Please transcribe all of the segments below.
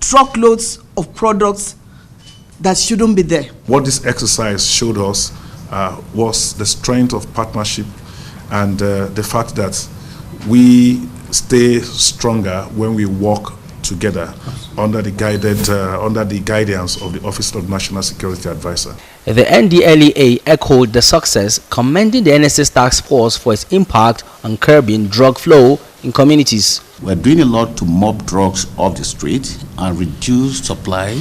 truckloads of products that shouldn't be there. What this exercise showed us was the strength of partnership and the fact that we stay stronger when we work together under the guidance of the Office of National Security Advisor. The NDLEA echoed the success, commending the NSS task force for its impact on curbing drug flow in communities. We're doing a lot to mob drugs off the street and reduce supply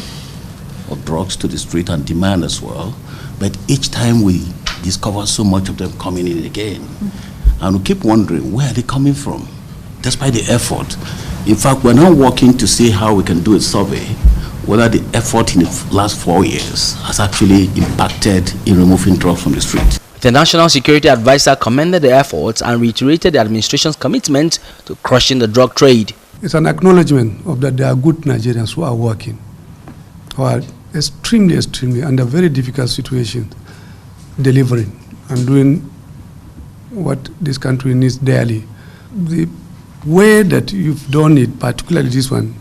of drugs to the street and demand as well. But each time we discover so much of them coming in again, and we keep wondering, where are they coming from? Despite the effort. In fact, we're now working to see how we can do a survey whether the effort in the last 4 years has actually impacted in removing drugs from the street. The National Security Advisor commended the efforts and reiterated the administration's commitment to crushing the drug trade. It's an acknowledgement of that there are good Nigerians who are working, who are extremely under very difficult situations, delivering and doing what this country needs daily. The way that you've done it, particularly this one,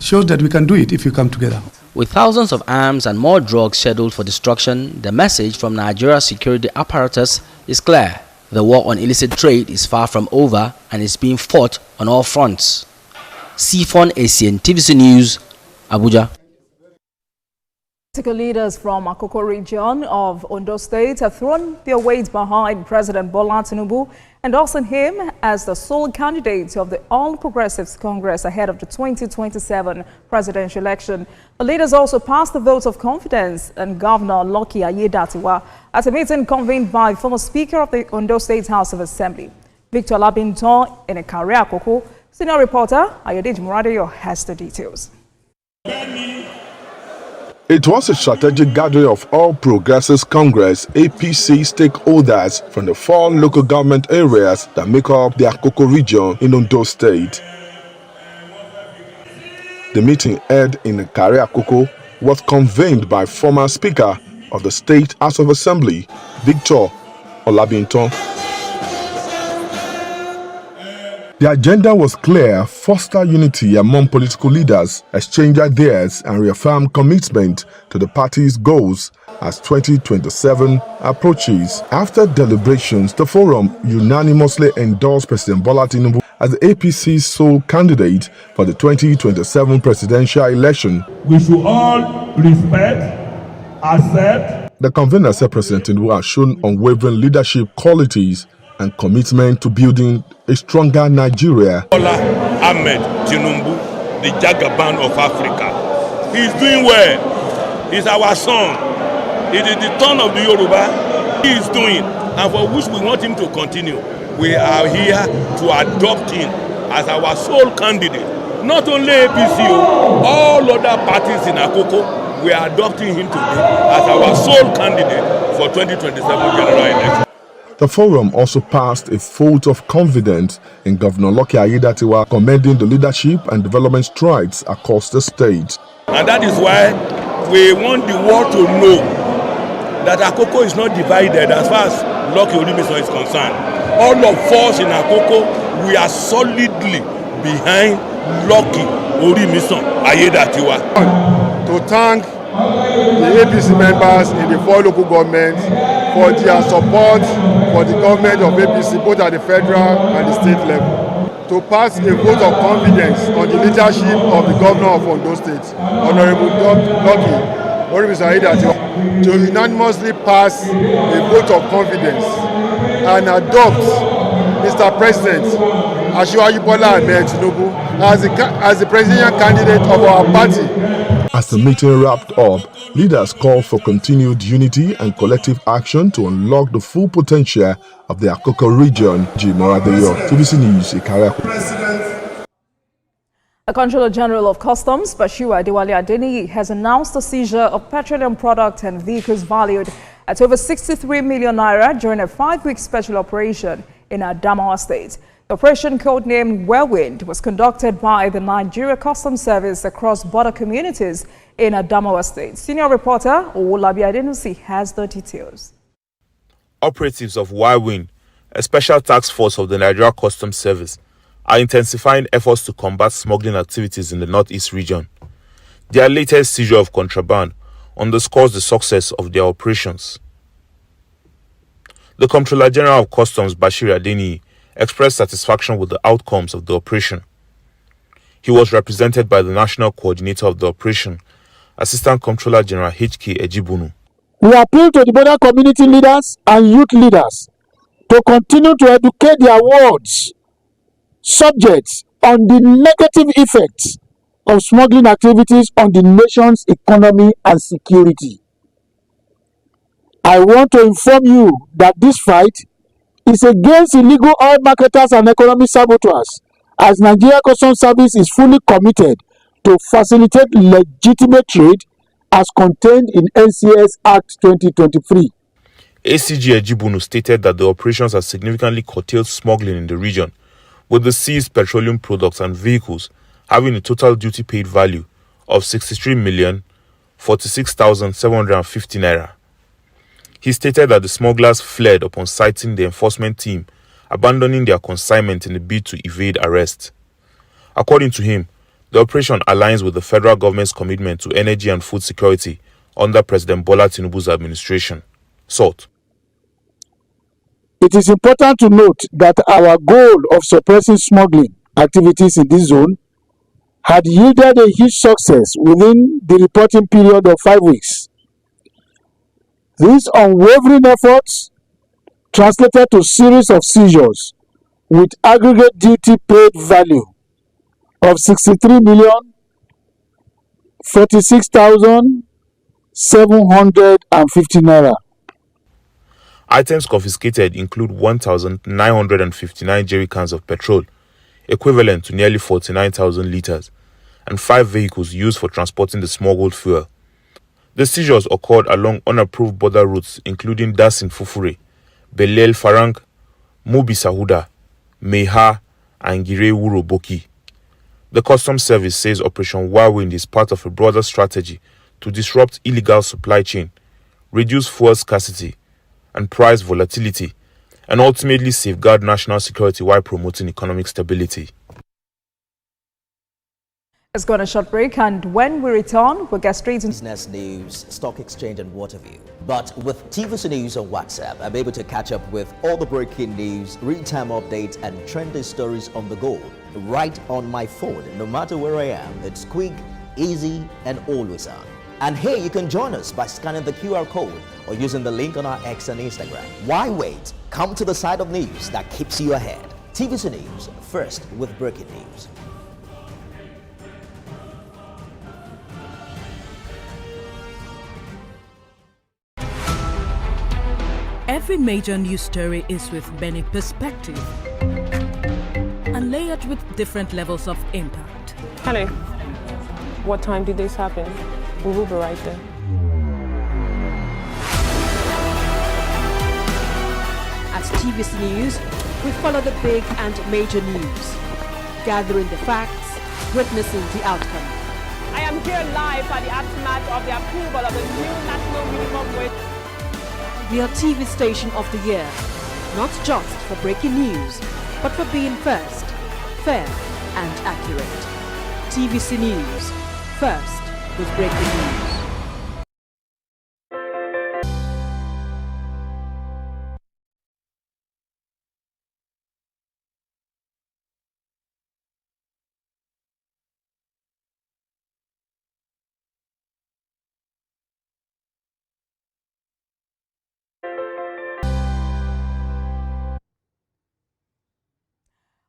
shows that we can do it if we come together. With thousands of arms and more drugs scheduled for destruction, the message from Nigeria's security apparatus is clear. The war on illicit trade is far from over and is being fought on all fronts. Sifon Asian, TVC News, Abuja. Political leaders from Akoko region of Ondo State have thrown their weight behind President Bola Tinubu, endorsing him as the sole candidate of the All Progressives Congress ahead of the 2027 presidential election. The leaders also passed the vote of confidence in Governor Lucky Ayedatiwa at a meeting convened by former Speaker of the Ondo State House of Assembly, Victor Labinton, in a career Akoko. Senior reporter Ayodej Muradeyo has the details. It was a strategic gathering of All Progressives Congress APC stakeholders from the 4 local government areas that make up the Akoko region in Ondo State. The meeting held in Ikare Akoko was convened by former Speaker of the State House of Assembly, Victor Olabinton. The agenda was clear: foster unity among political leaders, exchange ideas, and reaffirm commitment to the party's goals as 2027 approaches. After deliberations, the forum unanimously endorsed President Bola Tinubu as the APC's sole candidate for the 2027 presidential election. We should all respect, accept. The convener said President Tinubu has shown unwavering leadership qualities and commitment to building a stronger Nigeria. Bola Ahmed Tinubu, the Jagaban of Africa. He's doing well. He's our son. It is the turn of the Yoruba. He is doing, and for which we want him to continue. We are here to adopt him as our sole candidate. Not only APC, all other parties in Akoko, we are adopting him today as our sole candidate for 2027 general election. The forum also passed a vote of confidence in Governor Lucky Ayedatiwa, commending the leadership and development strides across the state. And that is why we want the world to know that Akoko is not divided as far as Lucky Ayedatiwa is concerned. All of us in Akoko, we are solidly behind Lucky Ayedatiwa. To thank the APC members in the 4 local governments for their support for the government of APC, both at the federal and the state level. To pass a vote of confidence on the leadership of the governor of Ondo State, Honorable Lucky Ayedatiwa, to unanimously pass a vote of confidence and adopt Mr. President Asiwaju Bola Ahmed Tinubu as the presidential candidate of our party. As the meeting wrapped up, leaders called for continued unity and collective action to unlock the full potential of the Akoko region. TVC News, Ikare. The Controller General of Customs, Bashiru Adewale Adeniyi, has announced the seizure of petroleum products and vehicles valued at over 63 million naira during a 5-week special operation in Adamawa State. The operation, codenamed Whirlwind, was conducted by the Nigeria Customs Service across border communities in Adamawa State. Senior reporter Owolabi Adenusi has the details. Operatives of Whirlwind, a special task force of the Nigeria Customs Service, are intensifying efforts to combat smuggling activities in the Northeast region. Their latest seizure of contraband underscores the success of their operations. The Comptroller General of Customs, Bashir Adeniyi, expressed satisfaction with the outcomes of the operation. He was represented by the National Coordinator of the operation, Assistant Comptroller General H.K. Ejibunu. We appeal to the border community leaders and youth leaders to continue to educate their wards subjects on the negative effects of smuggling activities on the nation's economy and security. I want to inform you that this fight is against illegal oil marketers and economic saboteurs, as Nigeria Customs Service is fully committed to facilitate legitimate trade as contained in NCS Act 2023. ACG Ejibunu stated that the operations have significantly curtailed smuggling in the region, with the seized petroleum products and vehicles having a total duty paid value of 63,046,750 naira. He stated that the smugglers fled upon sighting the enforcement team, abandoning their consignment in a bid to evade arrest. According to him, the operation aligns with the federal government's commitment to energy and food security under President Bola Tinubu's administration. SALT. It is important to note that our goal of suppressing smuggling activities in this zone had yielded a huge success within the reporting period of 5 weeks. These unwavering efforts translated to a series of seizures with aggregate duty paid value of 63,046,750 naira. Items confiscated include 1,959 jerry cans of petrol, equivalent to nearly 49,000 liters, and 5 vehicles used for transporting the smuggled fuel. The seizures occurred along unapproved border routes including Dasin Fufure, Belel Farang, Mubi Sahuda, Meha, and Gire Wuro Boki. The Customs Service says Operation Waive is part of a broader strategy to disrupt illegal supply chain, reduce fuel scarcity and price volatility, and ultimately safeguard national security while promoting economic stability. Let's go on a short break, and when we return, we'll get straight into business news, stock exchange, and what have you. But with TVC News on WhatsApp, I'm able to catch up with all the breaking news, real-time updates, and trending stories on the go, right on my phone, no matter where I am. It's quick, easy, and always on. And here you can join us by scanning the QR code or using the link on our X and Instagram. Why wait? Come to the side of news that keeps you ahead. TVC News, first with breaking news. Every major news story is with many perspectives and layered with different levels of impact. Hello. What time did this happen? We will be right there. At TVC News, we follow the big and major news, gathering the facts, witnessing the outcome. I am here live at the aftermath of the approval of the new national minimum wage. We are TV Station of the Year, not just for breaking news, but for being first, fair and accurate. TVC News, first with breaking news.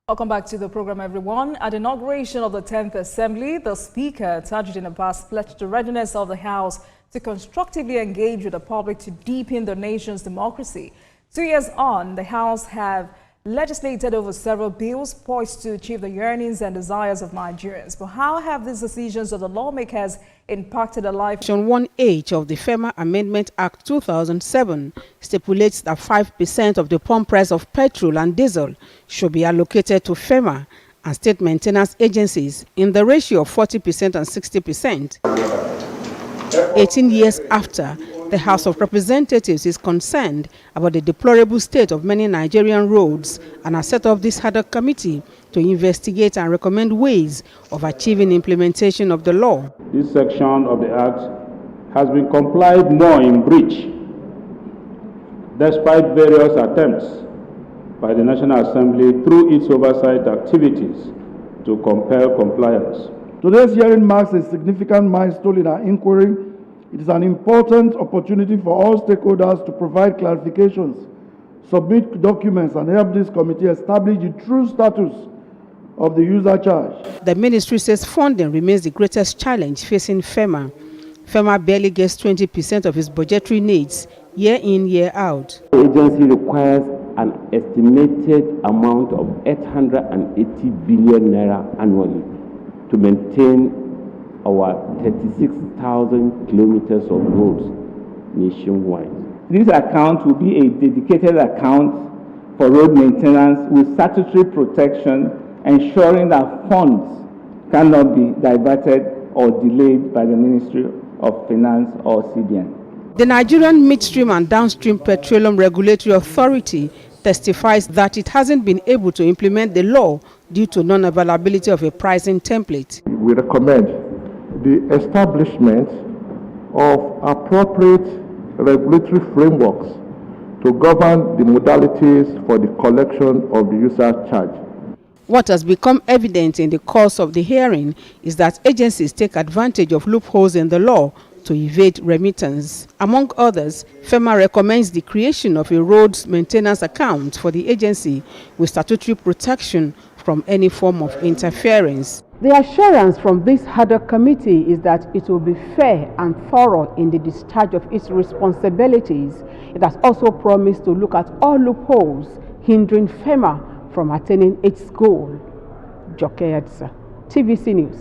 Welcome back to the program, everyone. At the inauguration of the 10th Assembly, the Speaker, Tajuddin Abbas, pledged the readiness of the House to constructively engage with the public to deepen the nation's democracy. 2 years on, the House have legislated over several bills poised to achieve the yearnings and desires of Nigerians. But how have these decisions of the lawmakers impacted the life? Section 1H of the FEMA Amendment Act 2007 stipulates that 5% of the pump price of petrol and diesel should be allocated to FEMA and state maintenance agencies in the ratio of 40% and 60%. 18 years after, The House of Representatives is concerned about the deplorable state of many Nigerian roads and has set up this ad hoc committee to investigate and recommend ways of achieving implementation of the law. This section of the Act has been complied more in breach, despite various attempts by the National Assembly through its oversight activities to compel compliance. Today's hearing marks a significant milestone in our inquiry. It is an important opportunity for all stakeholders to provide clarifications, submit documents, and help this committee establish the true status of the user charge. The ministry says funding remains the greatest challenge facing FEMA. FEMA barely gets 20% of its budgetary needs year in, year out. The agency requires an estimated amount of 880 billion naira annually to maintain our 36,000 kilometers of roads nationwide. This account will be a dedicated account for road maintenance with statutory protection, ensuring that funds cannot be diverted or delayed by the Ministry of Finance or CBN. The Nigerian Midstream and Downstream Petroleum Regulatory Authority testifies that it hasn't been able to implement the law due to non-availability of a pricing template. We recommend the establishment of appropriate regulatory frameworks to govern the modalities for the collection of the user charge. What has become evident in the course of the hearing is that agencies take advantage of loopholes in the law to evade remittance. Among others, FEMA recommends the creation of a roads maintenance account for the agency with statutory protection from any form of interference. The assurance from this ad hoc committee is that it will be fair and thorough in the discharge of its responsibilities. It has also promised to look at all loopholes hindering FEMA from attaining its goal. Joke Edsa, TVC News.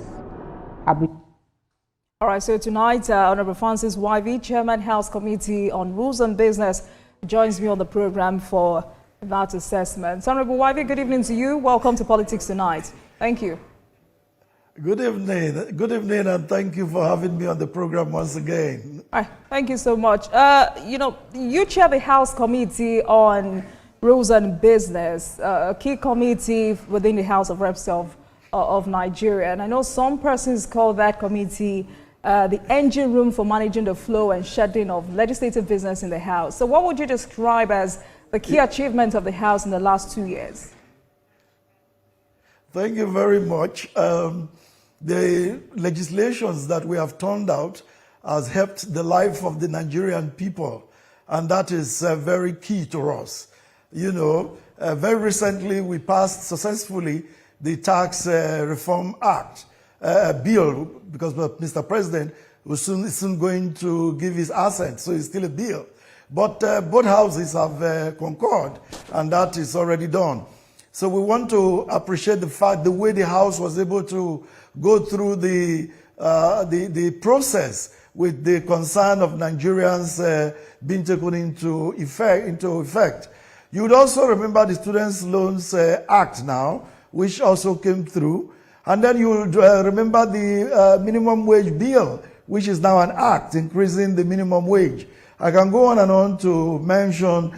All right, so tonight, Honorable Francis Waive, Chairman House Committee on Rules and Business, joins me on the program for that assessment. Honorable Waive, good evening to you. Welcome to Politics Tonight. Thank you. Good evening, and thank you for having me on the program once again. All right, thank you so much. You chair the House Committee on Rules and Business, a key committee within the House of Reps of Nigeria. And I know some persons call that committee the engine room for managing the flow and shedding of legislative business in the House. So what would you describe as the key achievement of the House in the last 2 years? Thank you very much. The legislations that we have turned out has helped the life of the Nigerian people, and that is very key to us. You know, very recently we passed successfully the Tax Reform Act bill, because Mr. President was soon going to give his assent, so it's still a bill. But both houses have concurred, and that is already done. So we want to appreciate the way the House was able to go through the process with the concern of Nigerians being taken into effect. You would also remember the Students' Loans Act now, which also came through. And then you would remember the minimum wage bill, which is now an act increasing the minimum wage. I can go on and on to mention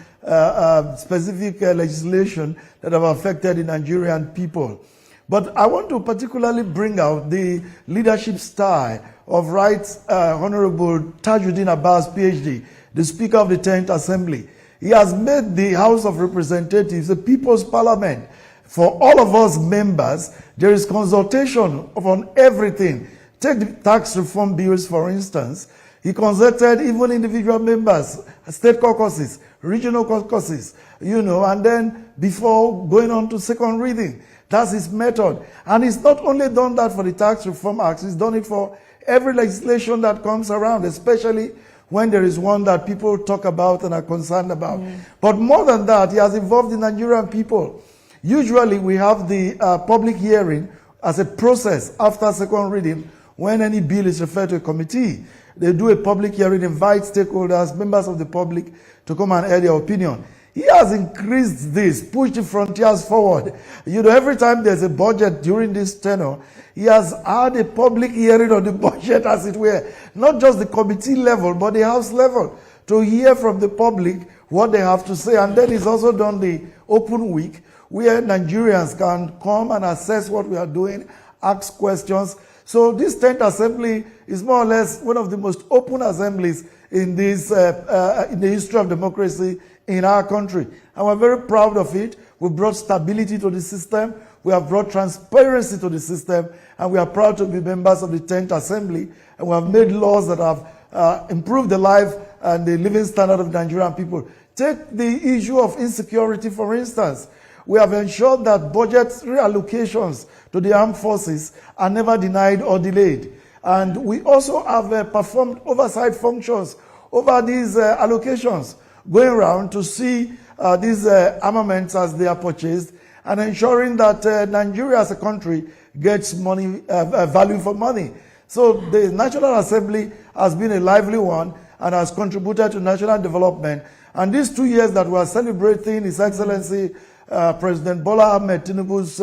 specific legislation that have affected the Nigerian people. But I want to particularly bring out the leadership style of Right Honorable Tajuddin Abbas, PhD, the Speaker of the 10th Assembly. He has made the House of Representatives a people's parliament. For all of us members, there is consultation on everything. Take the tax reform bills, for instance. He consulted even individual members, state caucuses, regional caucuses, and then before going on to second reading. That's his method. And he's not only done that for the Tax Reform Act, he's done it for every legislation that comes around, especially when there is one that people talk about and are concerned about. But more than that, he has involved the Nigerian people. Usually we have the public hearing as a process after second reading. When any bill is referred to a committee, they do a public hearing, invite stakeholders, members of the public to come and air their opinion. He has increased this, pushed the frontiers forward. Every time there's a budget during this tenure, he has had a public hearing on the budget, as it were. Not just the committee level, but the House level. to hear from the public what they have to say. And then he's also done the open week, where Nigerians can come and assess what we are doing, ask questions. So this 10th assembly is more or less one of the most open assemblies in this in the history of democracy in our country. And we're very proud of it. We brought stability to the system. We have brought transparency to the system. And we are proud to be members of the 10th assembly. And we have made laws that have improved the life and the living standard of Nigerian people. Take the issue of insecurity, for instance. We have ensured that budget reallocations to the armed forces are never denied or delayed. And we also have performed oversight functions over these allocations, going around to see these armaments as they are purchased and ensuring that Nigeria as a country gets money, value for money. So the National Assembly has been a lively one and has contributed to national development. And these 2 years that we are celebrating His Excellency President Bola Ahmed Tinubu's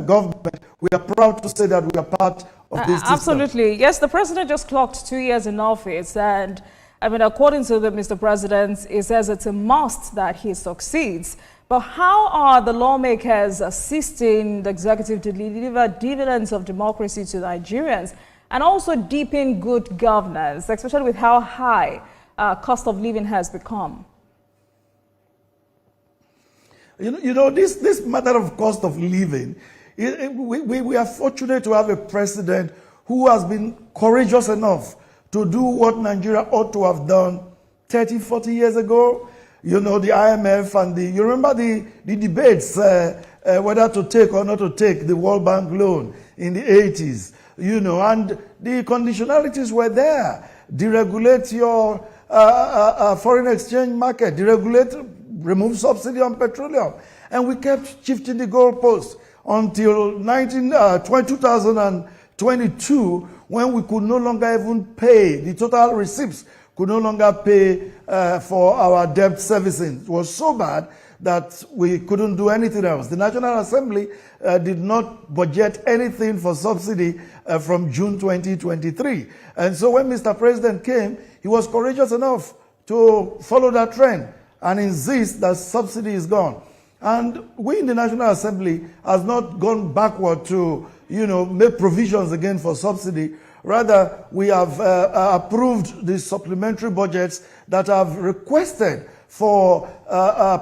government, we are proud to say that we are part of this system. Absolutely. Yes, the president just clocked 2 years in office, and I mean, according to Mr. President, he says it's a must that he succeeds. But how are the lawmakers assisting the executive to deliver dividends of democracy to Nigerians and also deepen good governance, especially with how high cost of living has become? You know this matter of cost of living, we are fortunate to have a president who has been courageous enough to do what Nigeria ought to have done 30, 40 years ago. You know, the IMF and you remember the debates whether to take or not to take the World Bank loan in the 80s, you know, and the conditionalities were there. Deregulate your foreign exchange market, deregulate, remove subsidy on petroleum. And we kept shifting the goalposts until 2022, when we could no longer even pay, the total receipts could no longer pay for our debt servicing. It was so bad that we couldn't do anything else. The National Assembly did not budget anything for subsidy from June 2023. And so when Mr. President came, he was courageous enough to follow that trend and insist that subsidy is gone. And we in the National Assembly has not gone backward to, you know, make provisions again for subsidy. Rather, we have approved the supplementary budgets that have requested for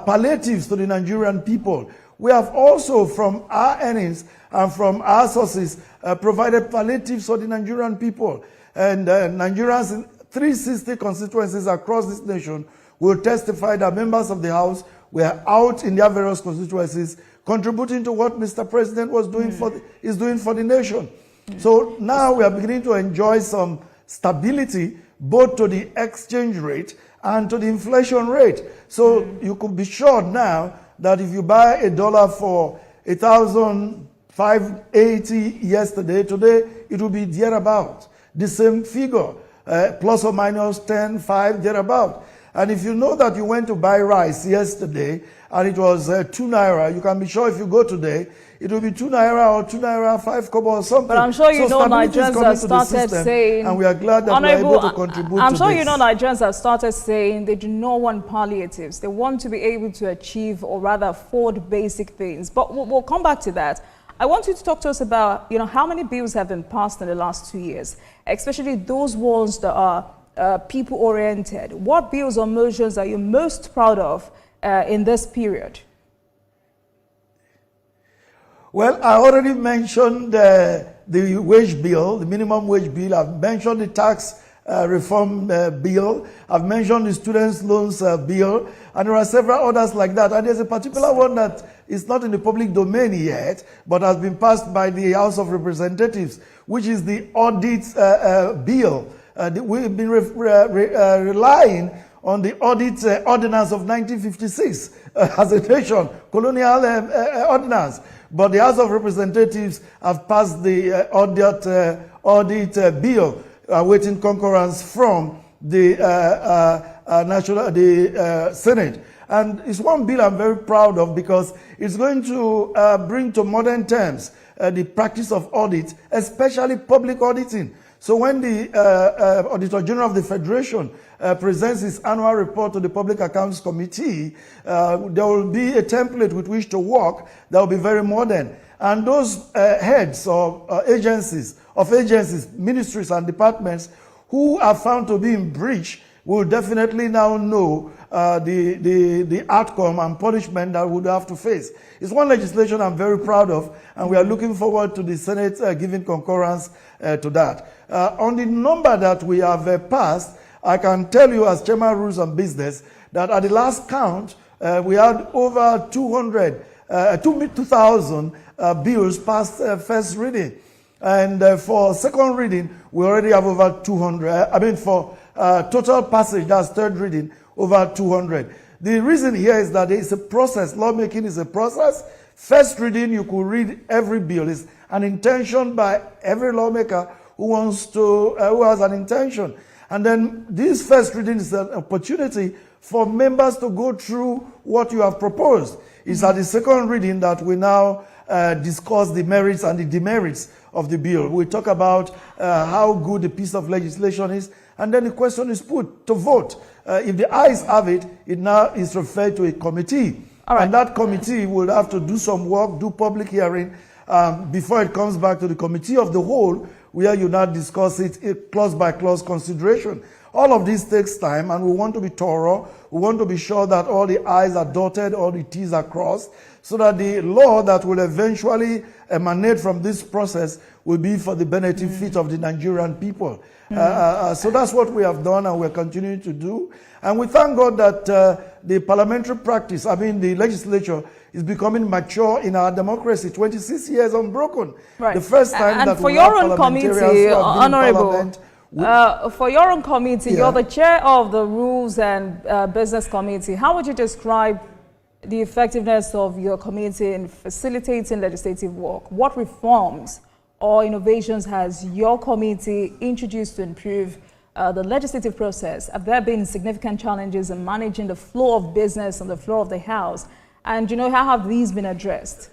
palliatives to the Nigerian people. We have also, from our earnings and from our sources, provided palliatives for the Nigerian people. And Nigerians in 360 constituencies across this nation will testify that members of the House were out in their various constituencies contributing to what Mr. President was doing is doing for the nation. So now we are beginning to enjoy some stability both to the exchange rate and to the inflation rate. So you could be sure now that if you buy $1 for 1,580 yesterday, today it will be thereabout. The same figure, plus or minus 10, 5, thereabout. And if you know that you went to buy rice yesterday and it was 2 naira, you can be sure if you go today, it will be 2 naira or 2 naira 5 kobo or something. But I'm sure you know Nigerians have started saying, and we are glad that we are able to contribute I'm to sure this. you know Nigerians have started saying they do not want palliatives. They want to be able to achieve or rather afford basic things. But we'll come back to that. I want you to talk to us about, you know, how many bills have been passed in the last 2 years, especially those ones that are people-oriented. What bills or motions are you most proud of in this period? Well, I already mentioned the wage bill, the minimum wage bill. I've mentioned the tax reform bill. I've mentioned the students' loans bill. And there are several others like that. And there's a particular one that is not in the public domain yet, but has been passed by the House of Representatives, which is the audit bill. We've been relying on the audit ordinance of 1956 as a nation, colonial ordinance. But the House of Representatives have passed the audit bill, awaiting concurrence from the Senate. And it's one bill I'm very proud of because it's going to bring to modern terms the practice of audit, especially public auditing. So when the Auditor General of the Federation presents his annual report to the Public Accounts Committee, there will be a template with which to work that will be very modern. And those heads of agencies, ministries and departments who are found to be in breach will definitely now know the outcome and punishment that we would have to face. It's one legislation I'm very proud of, and we are looking forward to the Senate giving concurrence to that. On the number that we have passed, I can tell you as Chairman Rules on Business that at the last count, we had over 2,000 bills passed first reading. And for second reading, we already have over 200. For total passage, that's third reading, over 200. The reason here is that it's a process. Lawmaking is a process. First reading, you could read every bill. It's an intention by every lawmaker who has an intention. And then this first reading is an opportunity for members to go through what you have proposed. It's at the second reading that we now discuss the merits and the demerits of the bill. We talk about how good the piece of legislation is, and then the question is put to vote. If the ayes have it, it now is referred to a committee. And that committee will have to do some work, do public hearing, before it comes back to the committee of the whole, where you now discuss it clause by clause consideration. All of this takes time, and we want to be thorough. We want to be sure that all the I's are dotted, all the T's are crossed, so that the law that will eventually emanate from this process will be for the benefit of the Nigerian people. So that's what we have done, and we're continuing to do. And we thank God that the parliamentary practice, the legislature, is becoming mature in our democracy. 26 years unbroken. Right. The first time and that for we your have own committee, Honorable, for your own committee, you're the chair of the Rules and Business Committee. How would you describe the effectiveness of your committee in facilitating legislative work? What reforms or innovations has your committee introduced to improve the legislative process? Have there been significant challenges in managing the flow of business on the floor of the House? And how have these been addressed?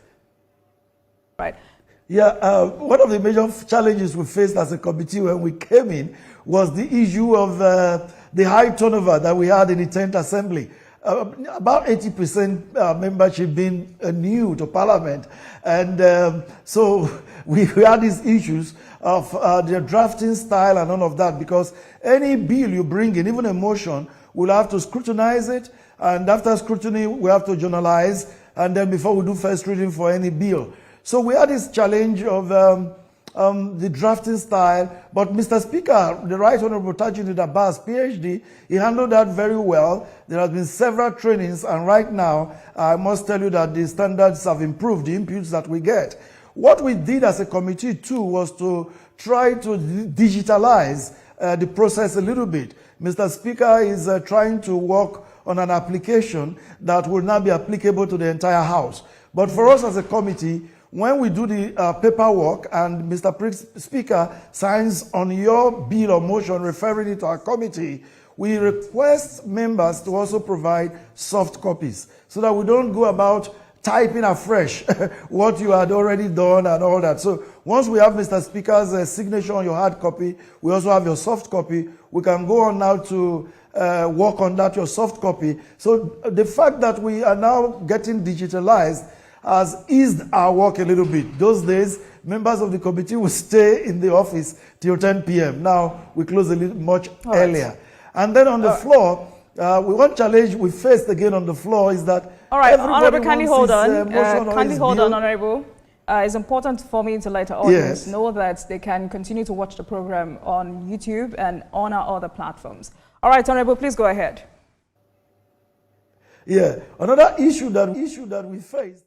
Right. Yeah, one of the major challenges we faced as a committee when we came in was the issue of the high turnover that we had in the 10th Assembly. About 80% membership being new to Parliament. And so we had these issues of the drafting style and all of that, because any bill you bring in, even a motion, we'll have to scrutinize it. And after scrutiny, we have to journalize. And then before we do first reading for any bill. So we had this challenge of the drafting style, but Mr. Speaker, the Right Honorable Tajuddin Abbas, PhD, he handled that very well. There have been several trainings, and right now, I must tell you that the standards have improved, the inputs that we get. What we did as a committee, too, was to try to digitalize the process a little bit. Mr. Speaker is trying to work on an application that will now be applicable to the entire House. But for us as a committee, when we do the paperwork and Mr. Speaker signs on your bill or motion referring it to our committee, we request members to also provide soft copies so that we don't go about typing afresh what you had already done and all that. So once we have Mr. Speaker's signature on your hard copy, we also have your soft copy. We can go on now to work on that, your soft copy. So the fact that we are now getting digitalized has eased our work a little bit. Those days, members of the committee would stay in the office till 10 p.m. Now we close a little much earlier. And then on the floor, one challenge we faced again on the floor is that Honorable, kindly hold on. Honorable. It's important for me to let our audience know that they can continue to watch the program on YouTube and on our other platforms. All right, Honorable, please go ahead. Yeah, another issue that we faced.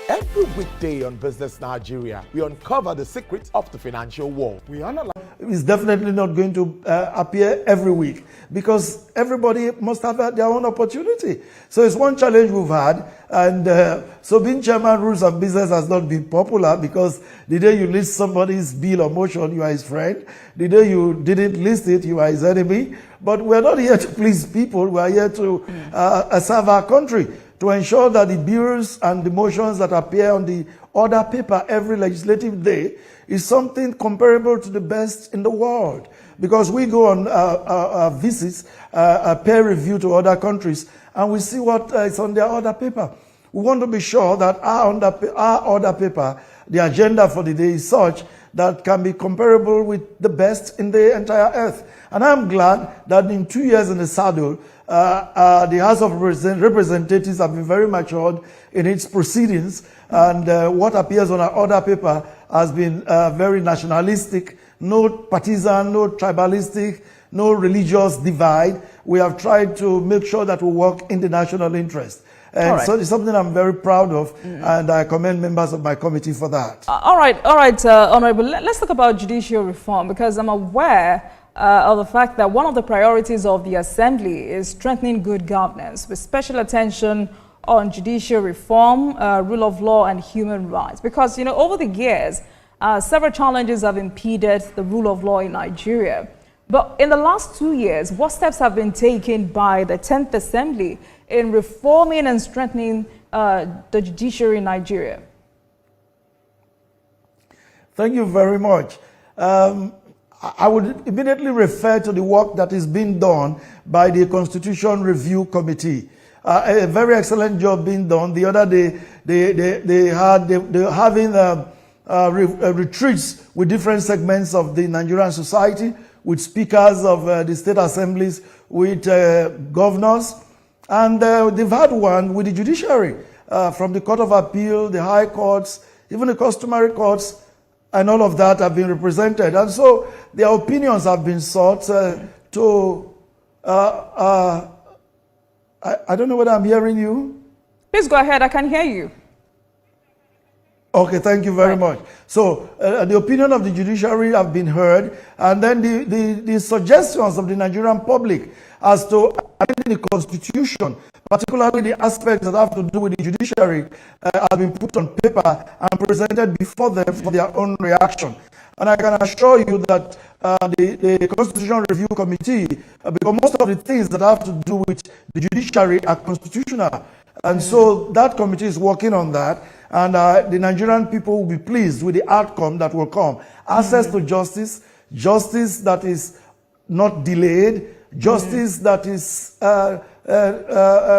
Every weekday on Business Nigeria, we uncover the secrets of the financial world. We analyze is definitely not going to appear every week, because everybody must have their own opportunity. So it's one challenge we've had. And so being chairman, rules of business has not been popular, because the day you list somebody's bill or motion, you are his friend. The day you didn't list it, you are his enemy. But we're not here to please people. We're here to serve our country, to ensure that the bills and the motions that appear on the order paper every legislative day is something comparable to the best in the world. Because we go on visits, peer review to other countries, and we see what is on their order paper. We want to be sure that our order paper, the agenda for the day, is such that can be comparable with the best in the entire earth. And I'm glad that in 2 years in the saddle, the House of Representatives have been very matured in its proceedings, and what appears on our order paper has been very nationalistic, no partisan, no tribalistic, no religious divide. We have tried to make sure that we work in the national interest. And so it's something I'm very proud of, and I commend members of my committee for that. All right, Honorable, let's talk about judicial reform, because I'm aware of the fact that one of the priorities of the Assembly is strengthening good governance, with special attention on judicial reform, rule of law, and human rights. Because, you know, over the years, several challenges have impeded the rule of law in Nigeria. But in the last 2 years, what steps have been taken by the 10th Assembly in reforming and strengthening the judiciary in Nigeria? Thank you very much. I would immediately refer to the work that is being done by the Constitution Review Committee. A very excellent job being done. The other day, they're having retreats with different segments of the Nigerian society, with speakers of the state assemblies, with governors, and they've had one with the judiciary, from the Court of Appeal, the high courts, even the customary courts, and all of that have been represented. And so their opinions have been sought I don't know whether I'm hearing you. Please go ahead, I can hear you. Okay, thank you very much. So the opinion of the judiciary have been heard, and then the suggestions of the Nigerian public as to amending the constitution, particularly the aspects that have to do with the judiciary, have been put on paper and presented before them for their own reaction. And I can assure you that the Constitution Review Committee, because most of the things that have to do with the judiciary are constitutional, and so that committee is working on that, and the Nigerian people will be pleased with the outcome that will come. Access to justice, justice that is not delayed, justice that is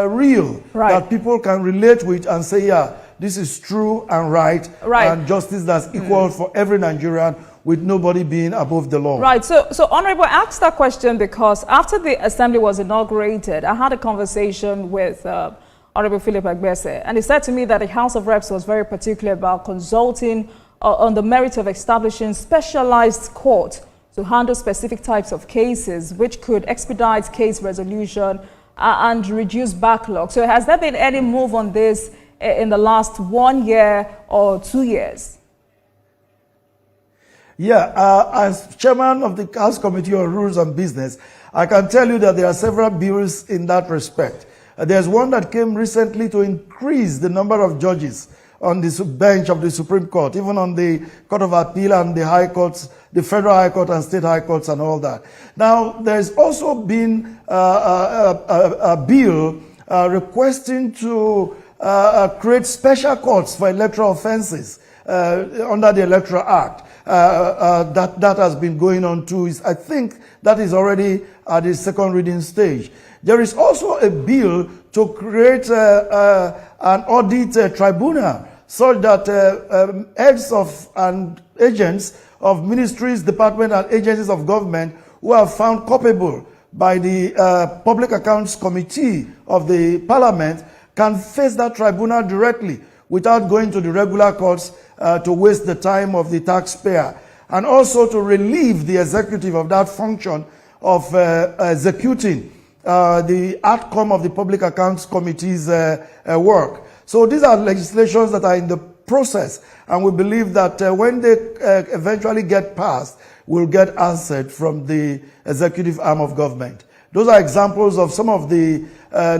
real, that people can relate with and say, yeah, this is true and right, and justice that's equal for every Nigerian, with nobody being above the law. Right. So Honorable, I asked that question because after the Assembly was inaugurated, I had a conversation with Honorable Philip Agbese, and he said to me that the House of Reps was very particular about consulting on the merit of establishing specialized courts to handle specific types of cases, which could expedite case resolution and reduce backlog. So has there been any move on this in the last 1 year or 2 years? Yeah, as chairman of the House Committee on Rules and Business, I can tell you that there are several bills in that respect. There's one that came recently to increase the number of judges on the bench of the Supreme Court, even on the Court of Appeal and the High Courts, the Federal High Court and State High Courts and all that. Now, there's also been a bill requesting to create special courts for electoral offenses under the Electoral Act. That has been going on too. I think that is already at the second reading stage. There is also a bill to create an audit tribunal so that heads of and agents of ministries, departments, and agencies of government who are found culpable by the Public Accounts Committee of the Parliament can face that tribunal directly without going to the regular courts to waste the time of the taxpayer, and also to relieve the executive of that function of executing the outcome of the Public Accounts Committee's work. So these are legislations that are in the process, and we believe that when they eventually get passed, will get answered from the executive arm of government. Those are examples of some of the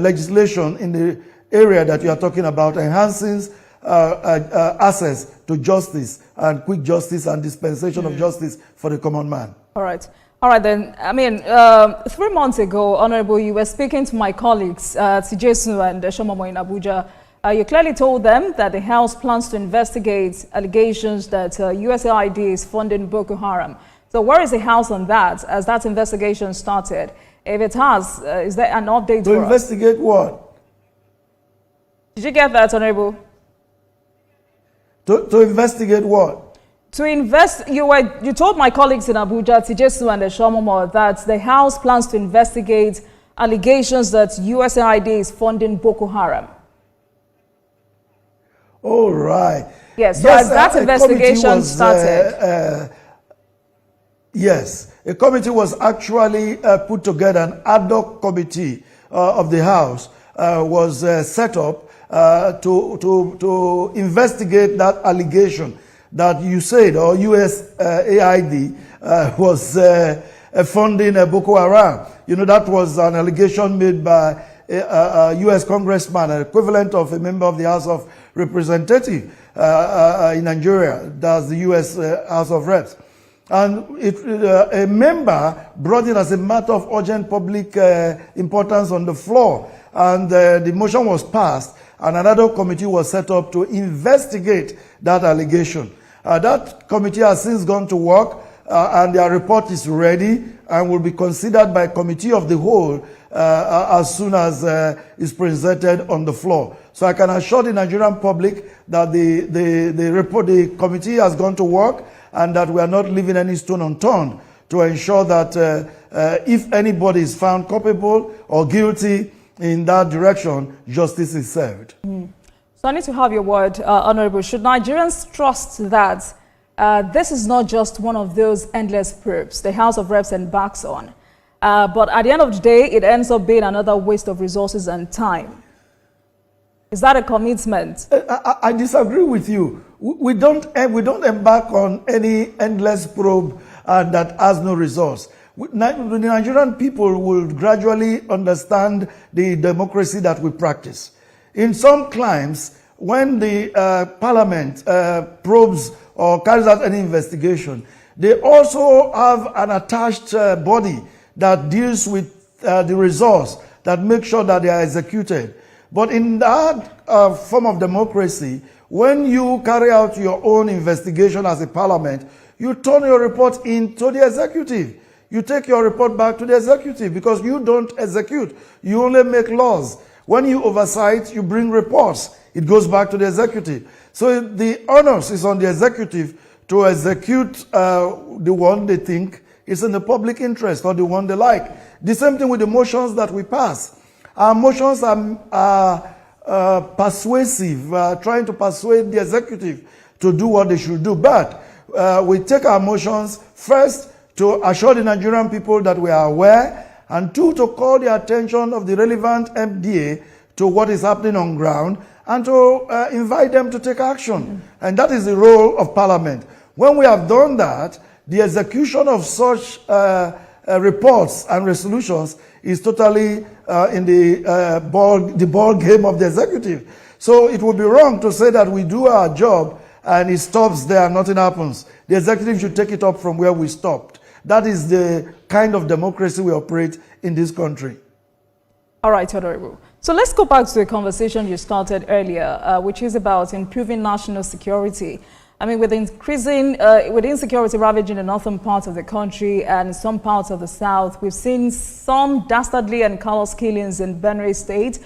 legislation in the area that you are talking about, enhancing access to justice and quick justice and dispensation of justice for the common man. All right. All right, then. I mean, 3 months ago, Honorable, you were speaking to my colleagues, Tijesu and Shomomo in Abuja. You clearly told them that the House plans to investigate allegations that USAID is funding Boko Haram. So where is the House on that, as that investigation started? If it has, is there an update to investigate what? Did you get that, Honorable? To investigate what? To invest, you told my colleagues in Abuja, Tijesu and Shomomo, that the House plans to investigate allegations that USAID is funding Boko Haram. All right. Yes, so as that investigation started. Yes, a committee was actually put together, an ad hoc committee of the House was set up to investigate that allegation that you said, or USAID was funding Boko Haram. You know, that was an allegation made by a U.S. congressman, an equivalent of a member of the House of Representatives in Nigeria. That's the U.S. House of Reps. And a member brought it as a matter of urgent public importance on the floor. And the motion was passed, and another committee was set up to investigate that allegation. That committee has since gone to work, and their report is ready and will be considered by committee of the whole as soon as it's presented on the floor. So I can assure the Nigerian public that the committee has gone to work, and that we are not leaving any stone unturned to ensure that if anybody is found culpable or guilty in that direction, justice is served. So I need to have your word, Honorable. Should Nigerians trust that this is not just one of those endless probes the House of Reps embarks on, but at the end of the day, it ends up being another waste of resources and time? Is that a commitment? I disagree with you. We don't embark on any endless probe that has no results. The Nigerian people will gradually understand the democracy that we practice. In some climes, when the parliament probes or carries out any investigation, they also have an attached body that deals with the results, that makes sure that they are executed. But in that form of democracy, when you carry out your own investigation as a parliament, you turn your report into the executive. You take your report back to the executive because you don't execute. You only make laws. When you oversight, you bring reports. It goes back to the executive. So the onus is on the executive to execute the one they think is in the public interest or the one they like. The same thing with the motions that we pass. Our motions are persuasive, trying to persuade the executive to do what they should do. But we take our motions first to assure the Nigerian people that we are aware, and two, to call the attention of the relevant MDA to what is happening on ground and to invite them to take action. And that is the role of Parliament. When we have done that, the execution of such reports and resolutions is totally in the ball game of the executive. So it would be wrong to say that we do our job and it stops there and nothing happens. The executive should take it up from where we stopped. That is the kind of democracy we operate in this country. All right, Honorable. So let's go back to a conversation you started earlier, which is about improving national security. I mean, with insecurity ravaging the northern parts of the country and some parts of the south, we've seen some dastardly and callous killings in Benue State,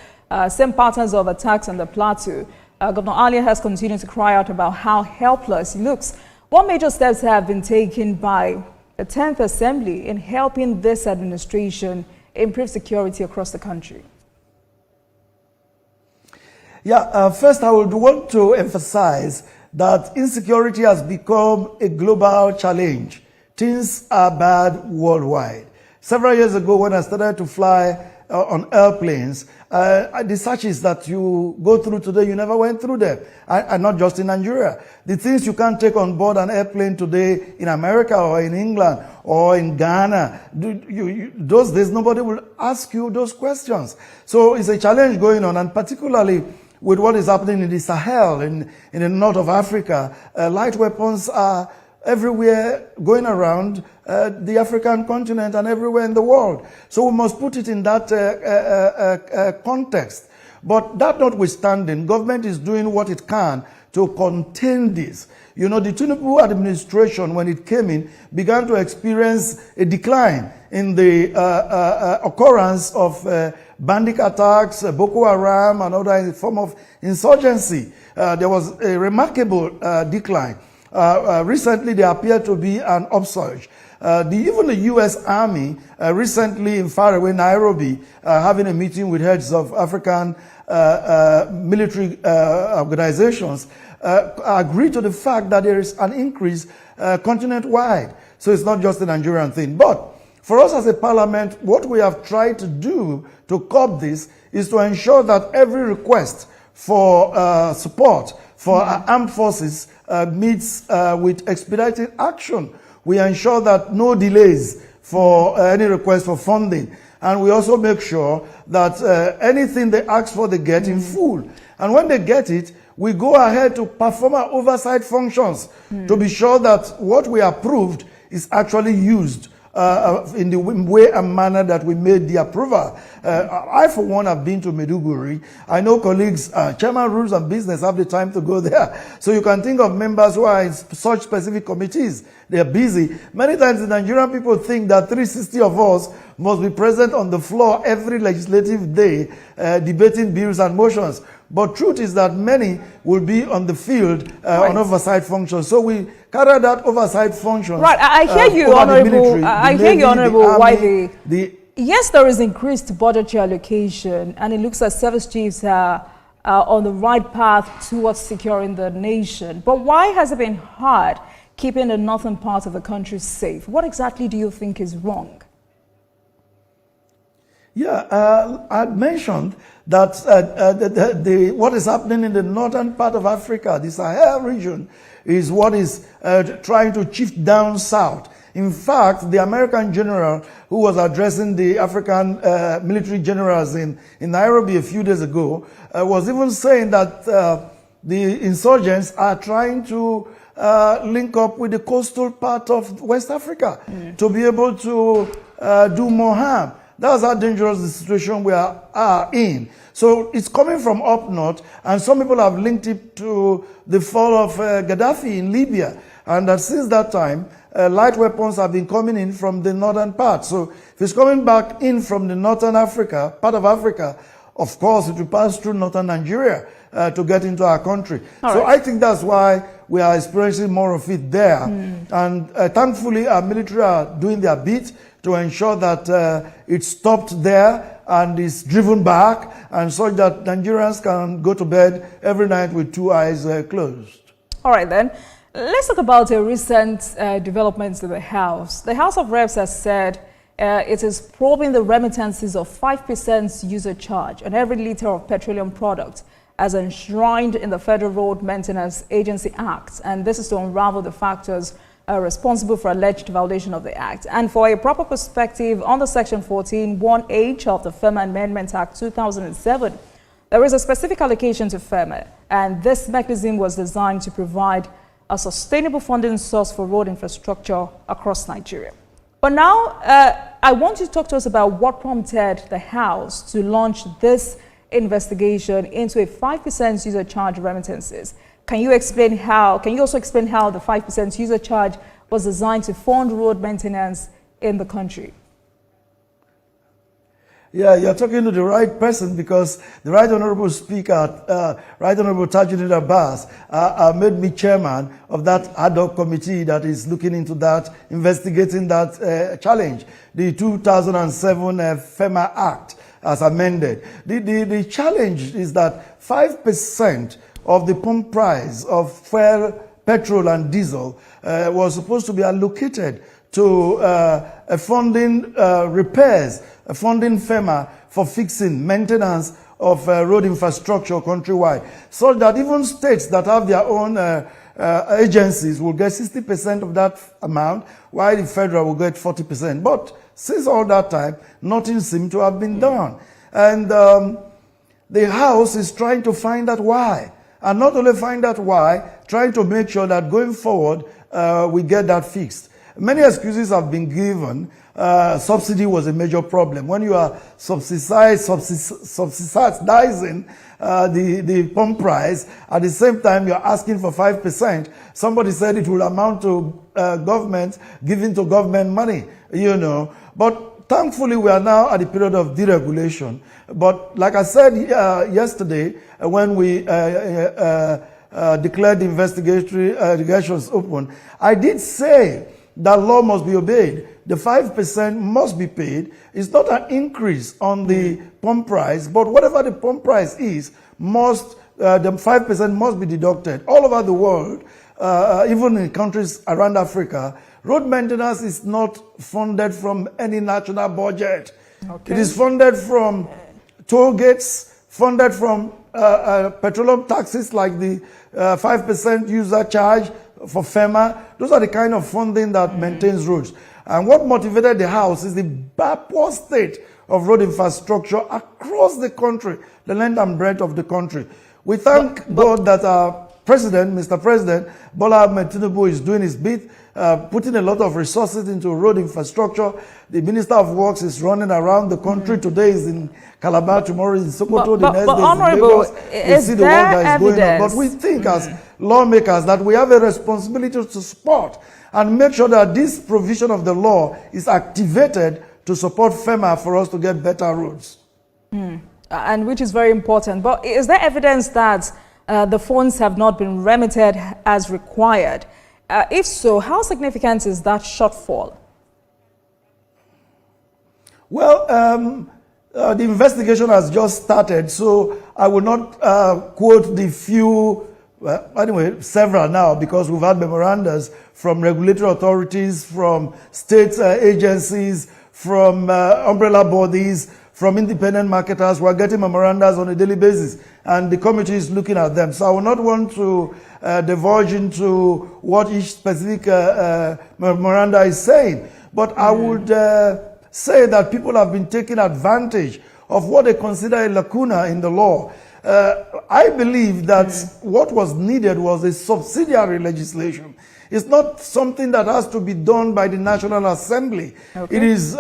same patterns of attacks on the plateau. Governor Alia has continued to cry out about how helpless he looks. What major steps have been taken by the 10th Assembly in helping this administration improve security across the country? Yeah, first I would want to emphasize that insecurity has become a global challenge. Things are bad worldwide. Several years ago, when I started to fly on airplanes, the searches that you go through today, you never went through them, and not just in Nigeria. The things you can't take on board an airplane today in America or in England or in Ghana, those days nobody will ask you those questions. So it's a challenge going on, and particularly with what is happening in the Sahel, in the north of Africa, light weapons are everywhere going around the African continent and everywhere in the world. So we must put it in that context. But that notwithstanding, government is doing what it can to contain this. You know, the Tinubu administration, when it came in, began to experience a decline in the occurrence of bandit attacks, Boko Haram, and other form of insurgency. There was a remarkable decline. Recently, there appeared to be an upsurge. Even the U.S. Army, recently in faraway Nairobi, having a meeting with heads of African military organizations, agreed to the fact that there is an increase continent-wide. So it's not just a Nigerian thing. But for us as a parliament, what we have tried to do to curb this is to ensure that every request for support for our armed forces meets with expedited action. We ensure that no delays for any request for funding. And we also make sure that anything they ask for, they get in full. And when they get it, we go ahead to perform our oversight functions to be sure that what we approved is actually used in the way and manner that we made the approval. I, for one, have been to Maiduguri. I know colleagues, Chairman Rules and Business have the time to go there. So you can think of members who are in such specific committees. They are busy. Many times the Nigerian people think that 360 of us must be present on the floor every legislative day debating bills and motions. But truth is that many will be on the field on oversight functions. So we carry that oversight function. Right, I hear you, Honorable. I hear you, Honorable Waive. Yes, there is increased budgetary allocation, and it looks like service chiefs are on the right path towards securing the nation. But why has it been hard keeping the northern part of the country safe? What exactly do you think is wrong? Yeah, I mentioned that what is happening in the northern part of Africa, the Sahel region, is what is trying to shift down south. In fact, the American general who was addressing the African military generals in Nairobi a few days ago was even saying that the insurgents are trying to link up with the coastal part of West Africa to be able to do more harm. That's how dangerous the situation we are in. So it's coming from up north, and some people have linked it to the fall of Gaddafi in Libya. And that since that time, light weapons have been coming in from the northern part. So if it's coming back in from the northern Africa, part of Africa, of course it will pass through northern Nigeria to get into our country. So I think that's why we are experiencing more of it there. And thankfully our military are doing their bit to ensure that it's stopped there and is driven back, and so that Nigerians can go to bed every night with two eyes closed. All right then. Let's talk about a recent developments in the House. The House of Reps has said it is probing the remittances of 5% user charge on every liter of petroleum product as enshrined in the Federal Road Maintenance Agency Act. And this is to unravel the factors responsible for alleged violation of the Act. And for a proper perspective on the Section 14(1)(h) of the FEMA Amendment Act 2007, there is a specific allocation to FEMA, and this mechanism was designed to provide a sustainable funding source for road infrastructure across Nigeria. But now, I want you to talk to us about what prompted the House to launch this investigation into a 5% user charge remittances. Can you also explain how the 5% user charge was designed to fund road maintenance in the country? Yeah, you're talking to the right person, because the Right Honorable Speaker, Right Honorable Tajuddin Abbas, made me chairman of that ad hoc committee that is looking into that, investigating that challenge, the 2007 FEMA Act as amended. The challenge is that 5% of the pump price of fuel, petrol and diesel was supposed to be allocated to funding repairs, funding FEMA for fixing maintenance of road infrastructure countrywide, so that even states that have their own agencies will get 60% of that amount, while the federal will get 40%. But since all that time, nothing seemed to have been done. And the House is trying to find out why. And not only find out why, trying to make sure that going forward, we get that fixed. Many excuses have been given. Subsidy was a major problem. When you are subsidizing the pump price, at the same time you're asking for 5%, somebody said it will amount to government giving to government money, you know. But thankfully, we are now at the period of deregulation. But like I said yesterday, when we declared the investigations open, I did say that law must be obeyed. The 5% must be paid. It's not an increase on the pump price, but whatever the pump price is, the 5% must be deducted. All over the world, even in countries around Africa, road maintenance is not funded from any national budget. Okay. It is funded from toll gates, funded from petroleum taxes like the 5% user charge for FEMA. Those are the kind of funding that maintains roads. And what motivated the House is the backward state of road infrastructure across the country, the length and breadth of the country. We thank God that our President, Mr. President, Bola Ahmed Tinubu is doing his bit, putting a lot of resources into road infrastructure. The Minister of Works is running around the country. Today is in Calabar, tomorrow is in Sokoto, the next day is in Lagos. We see the work that is going on. But we think as lawmakers that we have a responsibility to support and make sure that this provision of the law is activated to support FEMA for us to get better roads. And which is very important. But is there evidence that the funds have not been remitted as required? If so, how significant is that shortfall? Well, the investigation has just started, so I will not quote the few, anyway, several now, because we've had memorandums from regulatory authorities, from state agencies, from umbrella bodies, from independent marketers. We're getting memorandums on a daily basis, and the committee is looking at them. So I will not want to divulge into what each specific memoranda is saying, but I would say that people have been taking advantage of what they consider a lacuna in the law. I believe that what was needed was a subsidiary legislation. It's not something that has to be done by the National Assembly. Okay. It is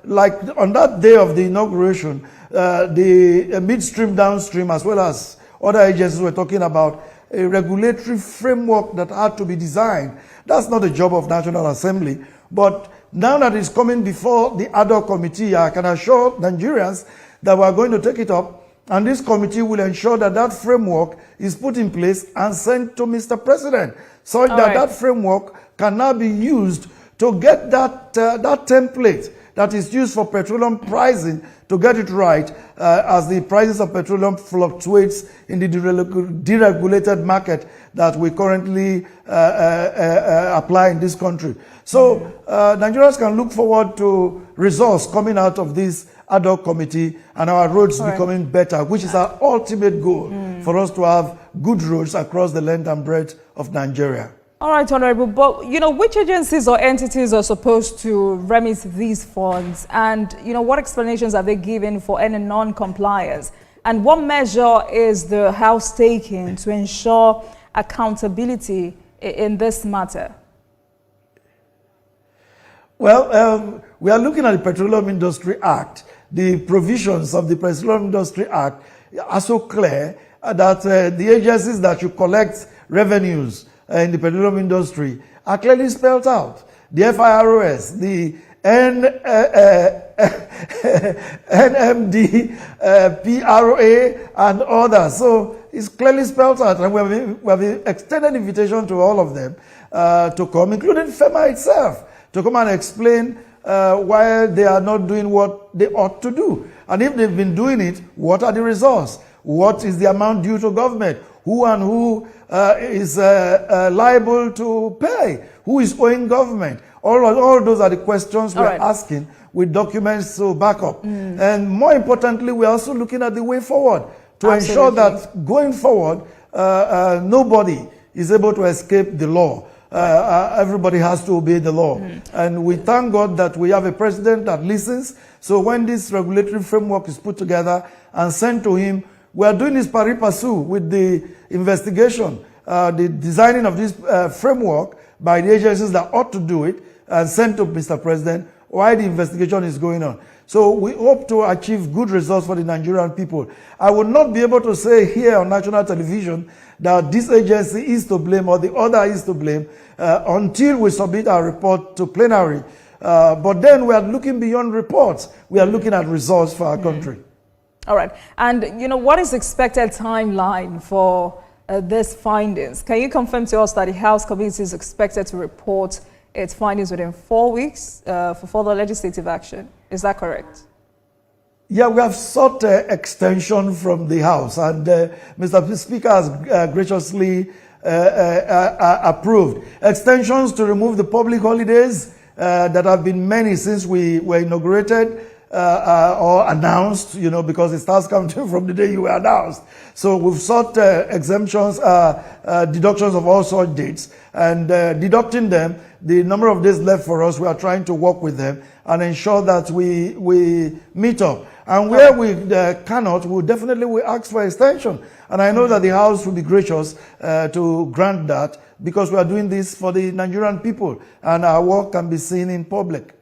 like on that day of the inauguration, the midstream, downstream, as well as other agencies were talking about a regulatory framework that had to be designed. That's not the job of National Assembly. But now that it's coming before the ad hoc committee, I can assure Nigerians that we are going to take it up, and this committee will ensure that that framework is put in place and sent to Mr. President, so that framework can now be used to get that template that is used for petroleum pricing, to get it right as the prices of petroleum fluctuates in the deregulated market that we currently apply in this country. So Nigerians can look forward to results coming out of this ad hoc committee and our roads becoming better, which is our ultimate goal, for us to have good roads across the length and breadth of Nigeria. All right, Honorable, but which agencies or entities are supposed to remit these funds, and what explanations are they given for any non-compliance, and what measure is the House taking to ensure accountability in this matter? Well, we are looking at the Petroleum Industry Act. The provisions of the Petroleum Industry Act are so clear that the agencies that should collect revenues in the petroleum industry are clearly spelled out. The FIROS, the NMD, PRA, and others. So it's clearly spelled out, and we have extended invitation to all of them to come, including FEMA itself, to come and explain why they are not doing what they ought to do. And if they've been doing it, what are the results? What is the amount due to government? Who and who is liable to pay? Who is owing government? All those are the questions we're asking with documents to back up. And more importantly, we're also looking at the way forward to ensure that going forward, nobody is able to escape the law. Everybody has to obey the law. And we thank God that we have a president that listens. So when this regulatory framework is put together and sent to him, we are doing this pari passu with the investigation, the designing of this framework by the agencies that ought to do it and sent to Mr. President while the investigation is going on. So we hope to achieve good results for the Nigerian people. I would not be able to say here on national television that this agency is to blame or the other is to blame until we submit our report to plenary. But then we are looking beyond reports. We are looking at results for our country. All right. And, you know, what is the expected timeline for these findings? Can you confirm to us that the House Committee is expected to report its findings within 4 weeks for further legislative action? Is that correct? Yeah, we have sought extension from the House, and Mr. Speaker has graciously approved extensions to remove the public holidays that have been many since we were inaugurated or announced, you know, because it starts counting from the day you were announced. So we've sought exemptions, deductions of all such dates, and deducting them, the number of days left for us, we are trying to work with them and ensure that we meet up. And where we cannot, we definitely will ask for extension. And I know that the House will be gracious to grant that, because we are doing this for the Nigerian people and our work can be seen in public.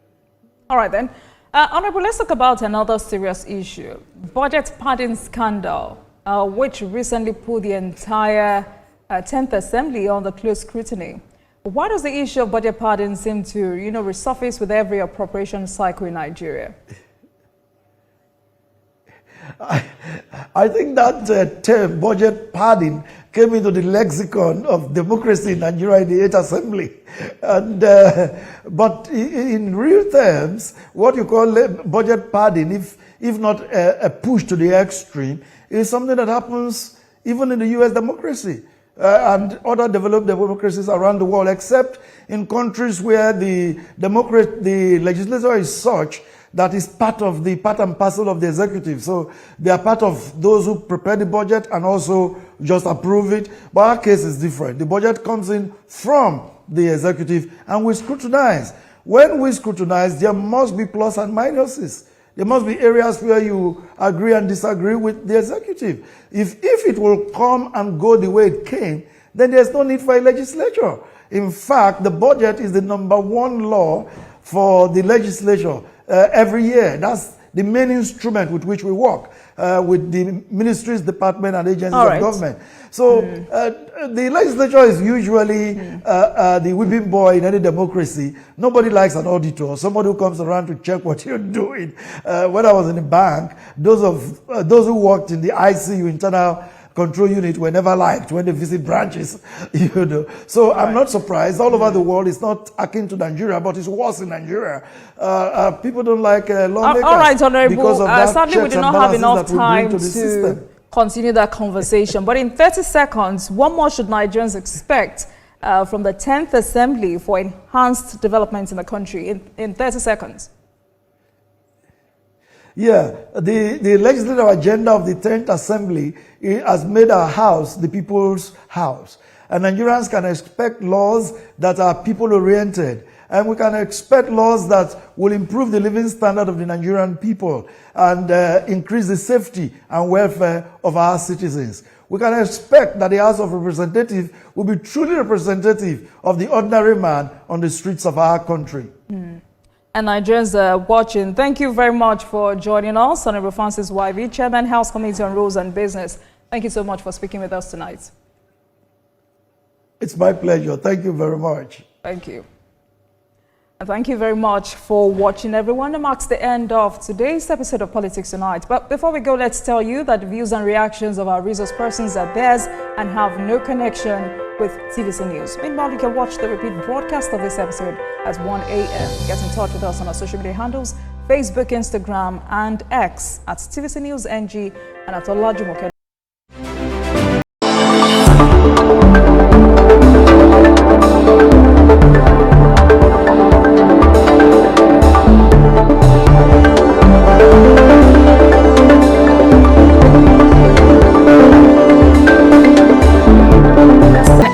All right then. Honorable, let's talk about another serious issue. Budget padding scandal, which recently put the entire 10th Assembly under close scrutiny. Why does the issue of budget padding seem to, you know, resurface with every appropriation cycle in Nigeria? I think that term, budget padding, came into the lexicon of democracy in Nigeria in the 8th Assembly. And, but in real terms, what you call budget padding, if not a push to the extreme, is something that happens even in the U.S. democracy and other developed democracies around the world, except in countries where the legislature is such that is part and parcel of the executive. So they are part of those who prepare the budget and also just approve it. But our case is different. The budget comes in from the executive and we scrutinize. When we scrutinize, there must be plus and minuses. There must be areas where you agree and disagree with the executive. If it will come and go the way it came, then there's no need for a legislature. In fact, the budget is the #1 law for the legislature every year. That's the main instrument with which we work with the ministries, department, and agencies of government. So the legislature is usually the whipping boy in any democracy. Nobody likes an auditor, somebody who comes around to check what you're doing. When I was in the bank, those who worked in the ICU, internal control unit, were never liked when they visit branches, you know. So I'm not surprised. All over the world, it's not akin to Nigeria, but it's worse in Nigeria. People don't like lawmakers. All right, Honorable. Because of that sadly, we do not have enough time to continue that conversation. But in 30 seconds, what more should Nigerians expect from the 10th Assembly for enhanced development in the country? In 30 seconds. Yeah, the legislative agenda of the 10th Assembly has made our house the people's house. And Nigerians can expect laws that are people-oriented. And we can expect laws that will improve the living standard of the Nigerian people and increase the safety and welfare of our citizens. We can expect that the House of Representatives will be truly representative of the ordinary man on the streets of our country. And Nigerians are watching. Thank you very much for joining us. Honorable Francis Waive, Chairman, House Committee on Rules and Business. Thank you so much for speaking with us tonight. It's my pleasure. Thank you very much. Thank you. And thank you very much for watching, everyone. That marks the end of today's episode of Politics Tonight. But before we go, let's tell you that the views and reactions of our resource persons are theirs and have no connection with TVC News. Meanwhile, you can watch the repeat broadcast of this episode at 1 a.m. Get in touch with us on our social media handles, Facebook, Instagram, and X at TVC News NG and at Olajumoke.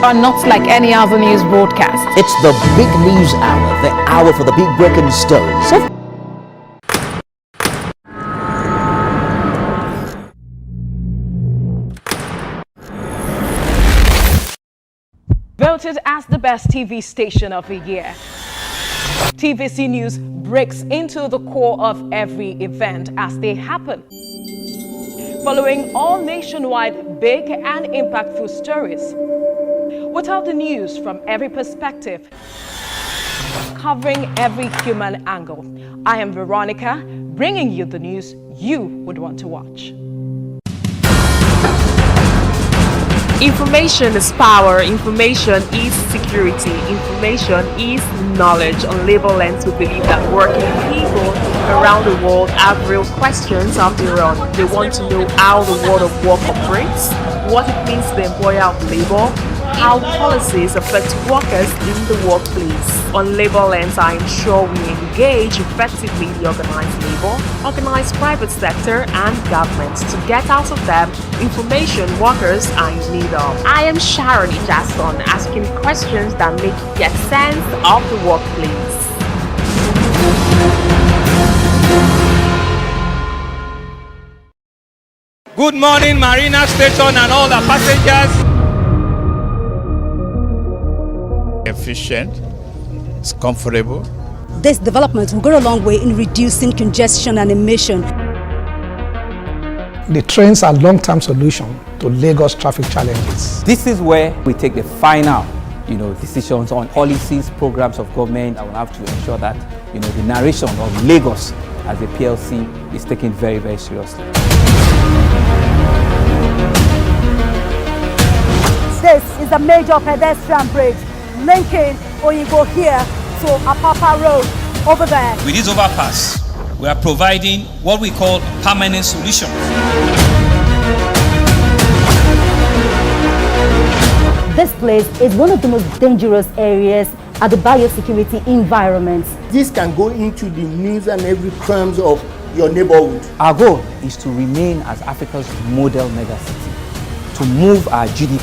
hour not like any other news broadcast. It's the Big News Hour, the hour for the big breaking stories. Voted as the best TV station of the year. TVC News breaks into the core of every event as they happen. Following all nationwide big and impactful stories. Without the news from every perspective, covering every human angle. I am Veronica, bringing you the news you would want to watch. Information is power, information is security, information is knowledge. On Labor Lens, we believe that working people around the world have real questions of their own. They want to know how the world of work operates, what it means to the employer of labor, how policies affect workers in the workplace. On Labor Lens, I am sure we engage effectively the organized labor, organized private sector, and government to get out of them information workers are in need of. I am Sharon Ijason, asking questions that make you get sense of the workplace. Good morning, Marina Station and all the passengers. Efficient, it's comfortable. This development will go a long way in reducing congestion and emission. The trains are long-term solution to Lagos traffic challenges. This is where we take the final, decisions on policies, programs of government. I will have to ensure that, the narration of Lagos as a PLC is taken very, very seriously. This is a major pedestrian bridge linking Oyinbo here to Apapa Road over there. With this overpass, we are providing what we call permanent solutions. This place is one of the most dangerous areas at the biosecurity environment. This can go into the news and every crumbs of your neighborhood. Our goal is to remain as Africa's model megacity, to move our GDP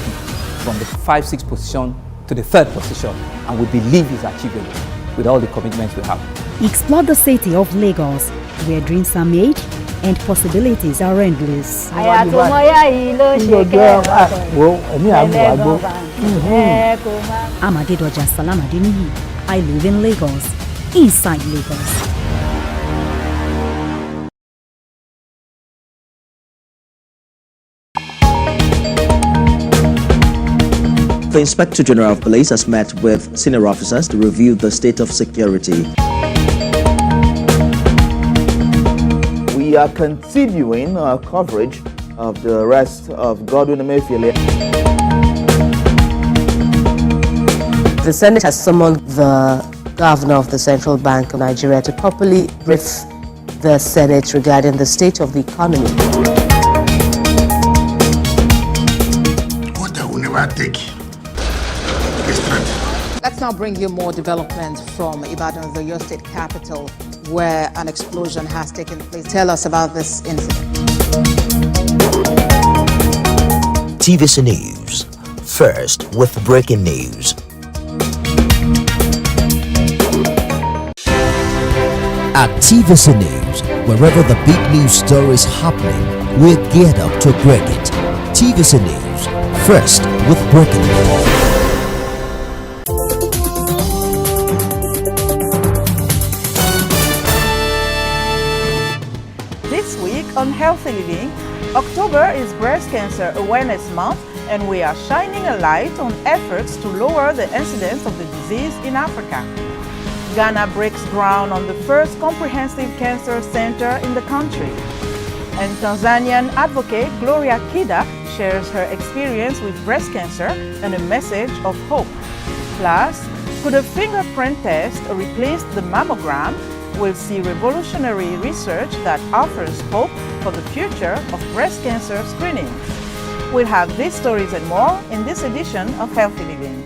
from the 5-6 position to the 3rd position, and we believe it's achievable with all the commitments we have. Explore the city of Lagos, where dreams are made and possibilities are endless. Amadedoja Salamadini. I live in Lagos, inside Lagos. The Inspector General of Police has met with senior officers to review the state of security. We are continuing our coverage of the arrest of Godwin Emefiele. The Senate has summoned the governor of the Central Bank of Nigeria to properly brief the Senate regarding the state of the economy. What I will never take. Let's now bring you more developments from Ibadan, the Oyo State capital, where an explosion has taken place. Tell us about this incident. TVC News, first with breaking news. At TVC News, wherever the big news story is happening, we're geared up to break it. TVC News, first with breaking news. This week on Healthy Living, October is Breast Cancer Awareness Month, and we are shining a light on efforts to lower the incidence of the disease in Africa. Ghana breaks ground on the first comprehensive cancer center in the country. And Tanzanian advocate Gloria Kida shares her experience with breast cancer and a message of hope. Plus, could a fingerprint test replace the mammogram? We'll see revolutionary research that offers hope for the future of breast cancer screenings. We'll have these stories and more in this edition of Healthy Living.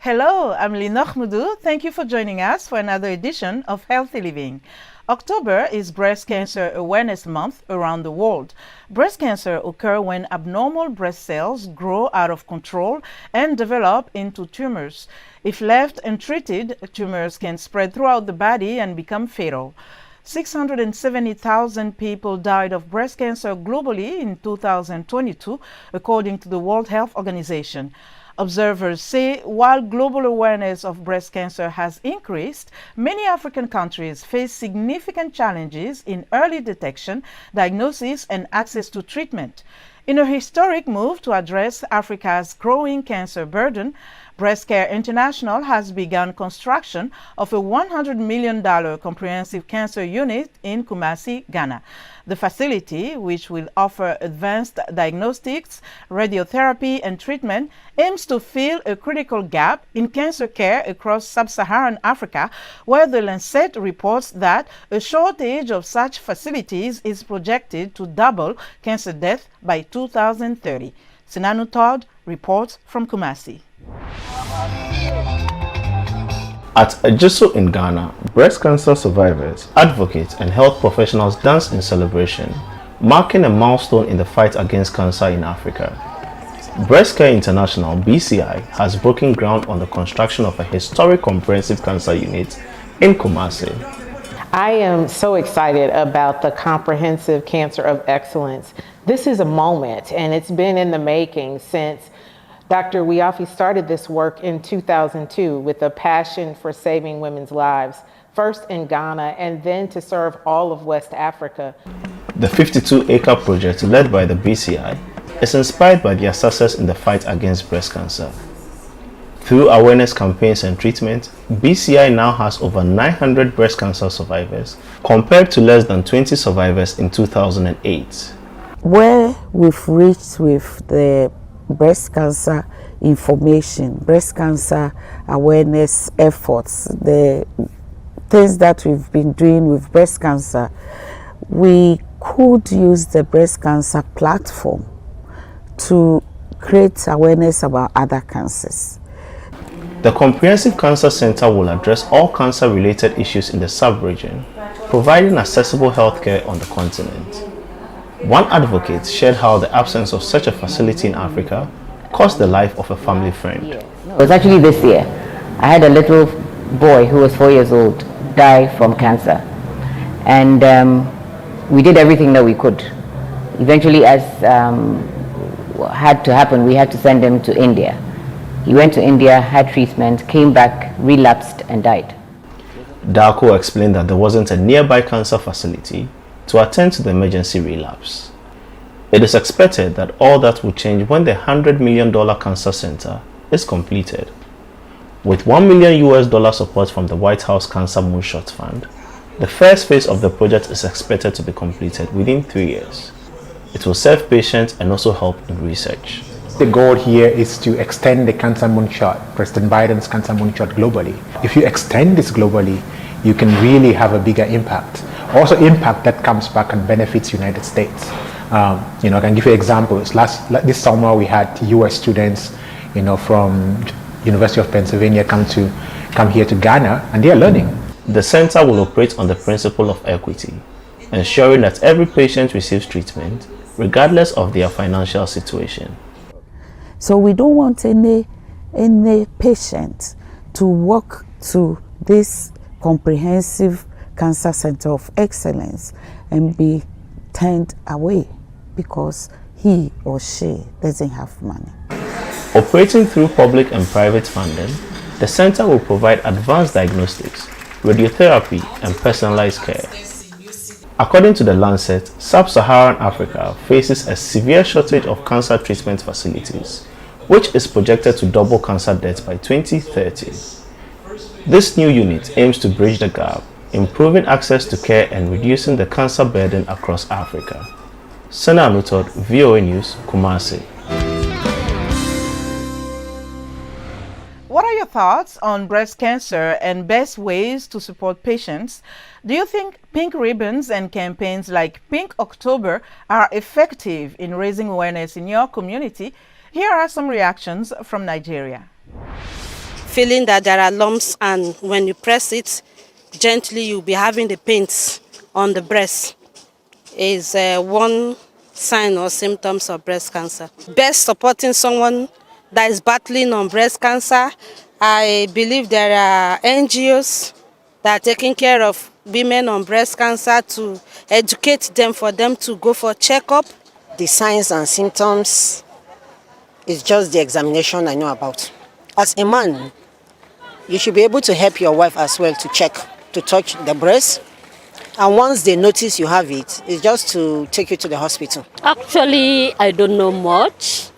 Hello, I'm Linoch Mudu. Thank you for joining us for another edition of Healthy Living. October is Breast Cancer Awareness Month around the world. Breast cancer occurs when abnormal breast cells grow out of control and develop into tumors. If left untreated, tumors can spread throughout the body and become fatal. 670,000 people died of breast cancer globally in 2022, according to the World Health Organization. Observers say while global awareness of breast cancer has increased, many African countries face significant challenges in early detection, diagnosis, and access to treatment. In a historic move to address Africa's growing cancer burden, Breast Care International has begun construction of a $100 million comprehensive cancer unit in Kumasi, Ghana. The facility, which will offer advanced diagnostics, radiotherapy, and treatment, aims to fill a critical gap in cancer care across sub-Saharan Africa, where the Lancet reports that a shortage of such facilities is projected to double cancer death by 2030. Sinanu Todd reports from Kumasi. At Ejiso in Ghana, breast cancer survivors, advocates, and health professionals dance in celebration, marking a milestone in the fight against cancer in Africa. Breast Care International (BCI) has broken ground on the construction of a historic comprehensive cancer unit in Kumasi. I am so excited about the Comprehensive Cancer of Excellence. This is a moment, and it's been in the making since Dr. Waive started this work in 2002 with a passion for saving women's lives, first in Ghana and then to serve all of West Africa. The 52-acre project led by the BCI is inspired by their success in the fight against breast cancer. Through awareness campaigns and treatment, BCI now has over 900 breast cancer survivors, compared to less than 20 survivors in 2008. Where we've reached with the breast cancer information, breast cancer awareness efforts, the things that we've been doing with breast cancer, we could use the breast cancer platform to create awareness about other cancers. The Comprehensive Cancer Center will address all cancer-related issues in the sub-region, providing accessible healthcare on the continent. One advocate shared how the absence of such a facility in Africa cost the life of a family friend. It was actually this year. I had a little boy who was 4 years old die from cancer. And we did everything that we could. Eventually, as had to happen, we had to send him to India. He went to India, had treatment, came back, relapsed, and died. Darko explained that there wasn't a nearby cancer facility to attend to the emergency relapse. It is expected that all that will change when the $100 million cancer center is completed. With $1 million support from the White House Cancer Moonshot Fund, the first phase of the project is expected to be completed within 3 years. It will serve patients and also help in research. The goal here is to extend the cancer moonshot, President Biden's cancer moonshot, globally. If you extend this globally, you can really have a bigger impact. Also impact that comes back and benefits United States. I can give you examples. This summer we had US students, from University of Pennsylvania come here to Ghana, and they are learning. The center will operate on the principle of equity, ensuring that every patient receives treatment, regardless of their financial situation. So we don't want any patient to walk to this comprehensive cancer center of excellence and be turned away because he or she doesn't have money. Operating through public and private funding, the center will provide advanced diagnostics, radiotherapy, and personalized care. According to the Lancet, Sub-Saharan Africa faces a severe shortage of cancer treatment facilities, which is projected to double cancer deaths by 2030. This new unit aims to bridge the gap, improving access to care and reducing the cancer burden across Africa. Sana Anutod, VOA News, Kumasi. What are your thoughts on breast cancer and best ways to support patients? Do you think pink ribbons and campaigns like Pink October are effective in raising awareness in your community? Here are some reactions from Nigeria. feeling that there are lumps, and when you press it gently, you'll be having the pains on the breast. Is one sign or symptoms of breast cancer. Best supporting someone that is battling on breast cancer, I believe there are NGOs that are taking care of women on breast cancer to educate them for them to go for checkup. The signs and symptoms is just the examination I know about. As a man, you should be able to help your wife as well to check, to touch the breast. And once they notice you have it, it's just to take you to the hospital. Actually, I don't know much,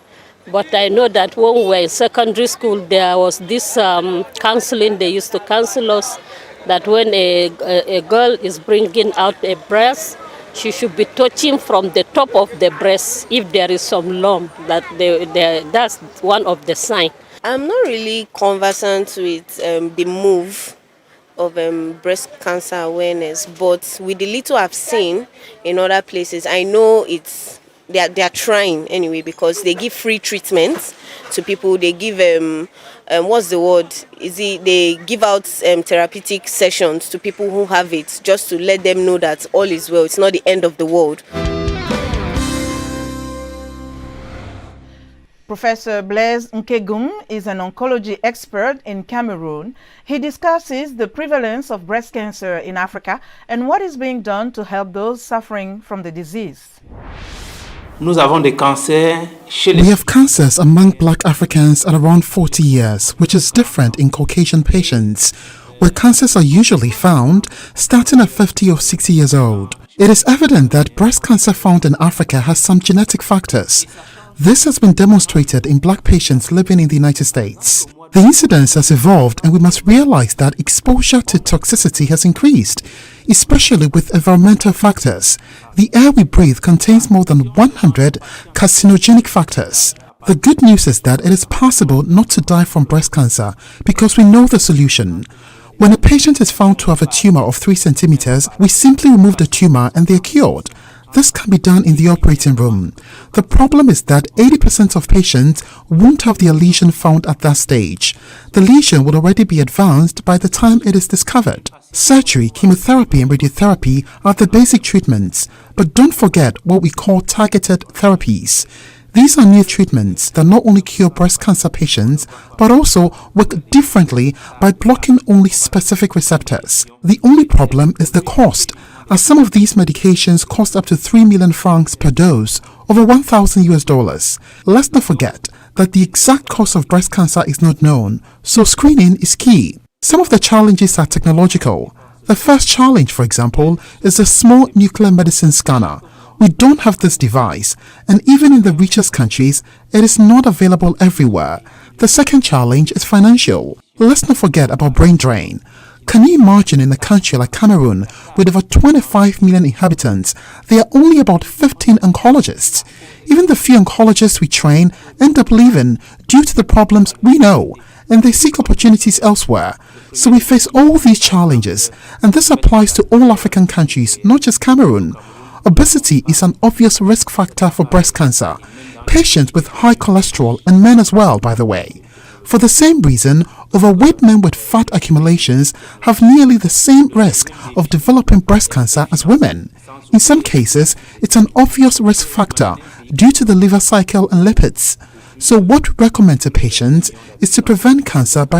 but I know that when we were in secondary school, there was this counseling. They used to counsel us that when a girl is bringing out a breast, she should be touching from the top of the breast if there is some lump. That's one of the signs. I'm not really conversant with the move of breast cancer awareness, but with the little I've seen in other places, I know they are trying anyway, because they give free treatments to people. They give what's the word? They give out therapeutic sessions to people who have it, just to let them know that all is well. It's not the end of the world. Professor Blaise Nkegum is an oncology expert in Cameroon. He discusses the prevalence of breast cancer in Africa and what is being done to help those suffering from the disease. We have cancers among Black Africans at around 40 years, which is different in Caucasian patients, where cancers are usually found starting at 50 or 60 years old. It is evident that breast cancer found in Africa has some genetic factors. This has been demonstrated in Black patients living in the United States. The incidence has evolved, and we must realize that exposure to toxicity has increased, especially with environmental factors. The air we breathe contains more than 100 carcinogenic factors. The good news is that it is possible not to die from breast cancer because we know the solution. When a patient is found to have a tumor of 3 centimeters, we simply remove the tumor and they are cured. This can be done in the operating room. The problem is that 80% of patients won't have their lesion found at that stage. The lesion would already be advanced by the time it is discovered. Surgery, chemotherapy and radiotherapy are the basic treatments, but don't forget what we call targeted therapies. These are new treatments that not only cure breast cancer patients, but also work differently by blocking only specific receptors. The only problem is the cost, as some of these medications cost up to 3 million francs per dose, over $1,000. Let's not forget that the exact cause of breast cancer is not known, so screening is key. Some of the challenges are technological. The first challenge, for example, is a small nuclear medicine scanner. We don't have this device, and even in the richest countries, it is not available everywhere. The second challenge is financial. Let's not forget about brain drain. Can you imagine in a country like Cameroon, with over 25 million inhabitants, there are only about 15 oncologists? Even the few oncologists we train end up leaving due to the problems we know, and they seek opportunities elsewhere. So we face all these challenges, and this applies to all African countries, not just Cameroon. Obesity is an obvious risk factor for breast cancer. Patients with high cholesterol, and men as well, by the way. For the same reason, overweight men with fat accumulations have nearly the same risk of developing breast cancer as women. In some cases, it's an obvious risk factor due to the liver cycle and lipids. So what we recommend to patients is to prevent cancer by